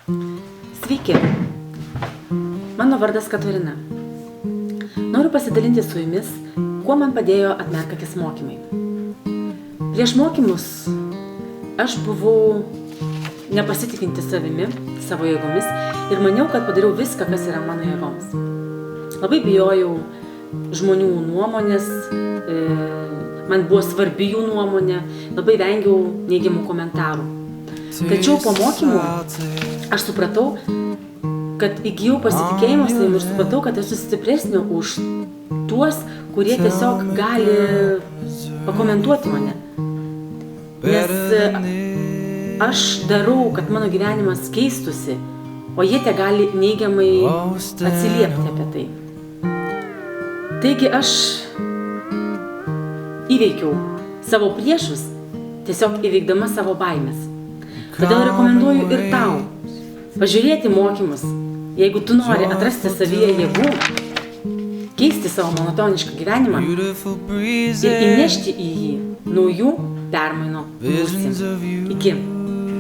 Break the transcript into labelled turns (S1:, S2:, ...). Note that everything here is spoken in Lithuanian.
S1: Sveiki, mano vardas Katarina. Noriu pasidalinti su jumis, kuo man padėjo atmerk akis mokymai. Prieš mokymus aš buvau nepasitikinti savimi, savo jėgomis ir maniau, kad padariau viską, kas yra mano jėgoms. Labai bijojau žmonių nuomonės, man buvo svarbi jų nuomonė, labai vengiau neigiamų komentarų. Tačiau po mokymų aš supratau, kad įgijau pasitikėjimo savimi ir supratau, kad esu stipresnė už tuos, kurie tiesiog gali pakomentuoti mane. Nes aš darau, kad mano gyvenimas keistusi, o jie te gali neigiamai atsiliepti apie tai. Taigi aš įveikiau savo priešus, tiesiog įveikdama savo baimės. Todėl rekomenduoju ir tau pažiūrėti mokymus, jeigu tu nori atrasti savyje jėgų, keisti savo monotonišką gyvenimą ir įnešti į jį naujų permainų gūsį. Iki.